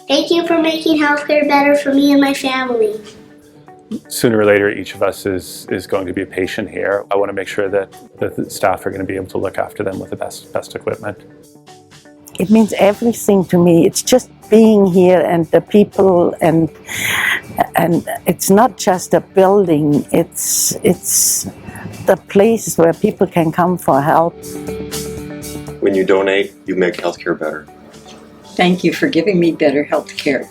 Thank you for making healthcare better for me and my family. Sooner or later, each of us is going to be a patient here. I want to make sure that the staff are going to be able to look after them with the best equipment. It means everything to me. It's just being here and the people, and it's not just a building. It's the place where people can come for help. When you donate, you make healthcare better. Thank you for giving me better health care.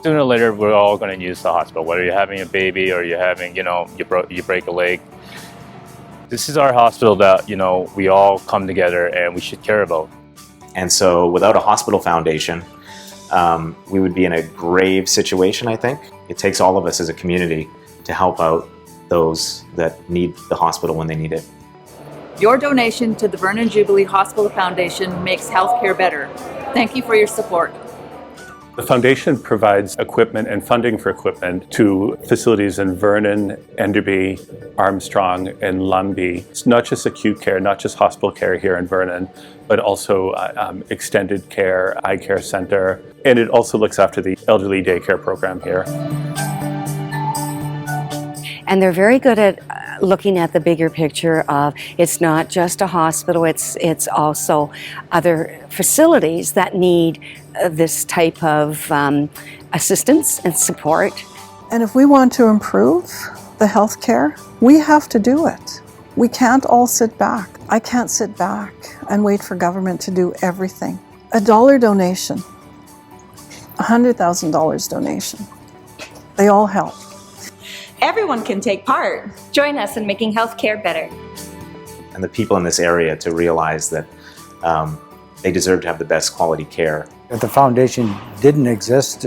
Sooner or later, we're all going to use the hospital, whether you're having a baby or you're having, you break a leg. This is our hospital that, we all come together and we should care about. And so without a hospital foundation, we would be in a grave situation, I think. It takes all of us as a community to help out those that need the hospital when they need it. Your donation to the Vernon Jubilee Hospital Foundation makes healthcare better. Thank you for your support. The foundation provides equipment and funding for equipment to facilities in Vernon, Enderby, Armstrong, and Lumby. It's not just acute care, not just hospital care here in Vernon, but also extended care, eye care center, and it also looks after the elderly daycare program here. And they're very good at looking at the bigger picture of it's not just a hospital, it's also other facilities that need this type of assistance and support. And if we want to improve the health care, we have to do it. We can't all sit back. I can't sit back and wait for government to do everything. $1 donation, $100,000 donation, they all help. Everyone can take part. Join us in making healthcare better. And the people in this area to realize that they deserve to have the best quality care. If the foundation didn't exist,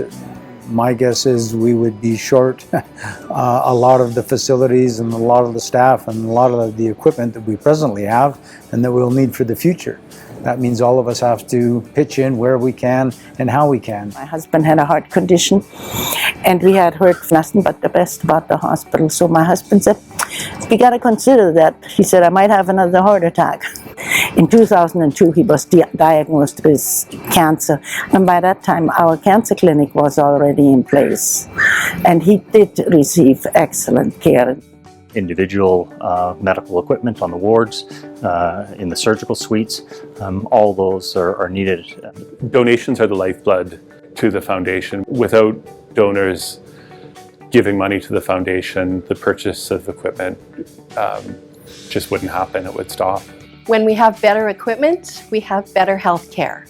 my guess is we would be short a lot of the facilities and a lot of the staff and a lot of the equipment that we presently have and that we'll need for the future. That means all of us have to pitch in where we can and how we can. My husband had a heart condition and we had heard nothing but the best about the hospital. So my husband said, we got to consider that. He said, I might have another heart attack. In 2002, he was diagnosed with cancer. And by that time, our cancer clinic was already in place. And he did receive excellent care. Individual medical equipment on the wards, in the surgical suites, all those are needed. Donations are the lifeblood to the foundation. Without donors giving money to the foundation, the purchase of equipment just wouldn't happen, it would stop. When we have better equipment, we have better health care.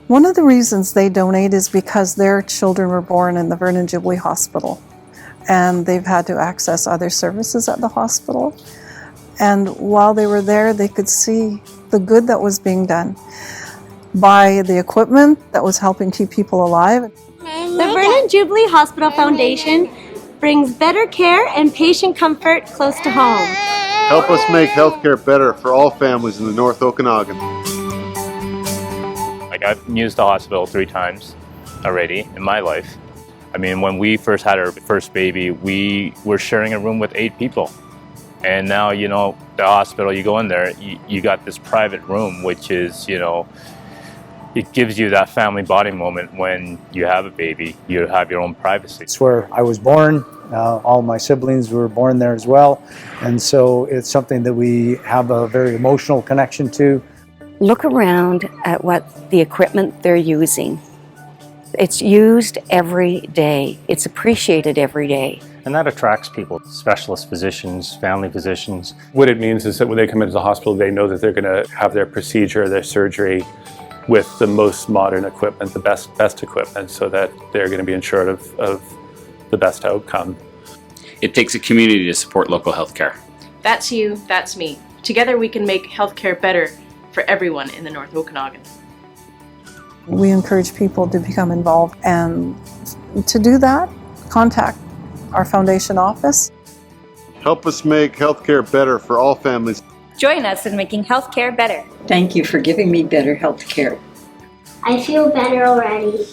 One of the reasons they donate is because their children were born in the Vernon Jubilee Hospital. And they've had to access other services at the hospital. And while they were there, they could see the good that was being done by the equipment that was helping keep people alive. The Vernon Jubilee Hospital Foundation brings better care and patient comfort close to home. Help us make healthcare better for all families in the North Okanagan. I've used the hospital 3 times already in my life. I mean, when we first had our first baby, we were sharing a room with 8 people. And now, the hospital, you go in there, you got this private room, which is, it gives you that family bonding moment when you have a baby. You have your own privacy. It's where I was born. All my siblings were born there as well. And so it's something that we have a very emotional connection to. Look around at what the equipment they're using. It's used every day. It's appreciated every day. And that attracts people, specialist physicians, family physicians. What it means is that when they come into the hospital, they know that they're going to have their procedure, their surgery with the most modern equipment, the best equipment, so that they're going to be ensured of the best outcome. It takes a community to support local healthcare. That's you, that's me. Together we can make healthcare better for everyone in the North Okanagan. We encourage people to become involved, and to do that, contact our foundation office. Help us make healthcare better for all families. Join us in making healthcare better. Thank you for giving me better health care. I feel better already.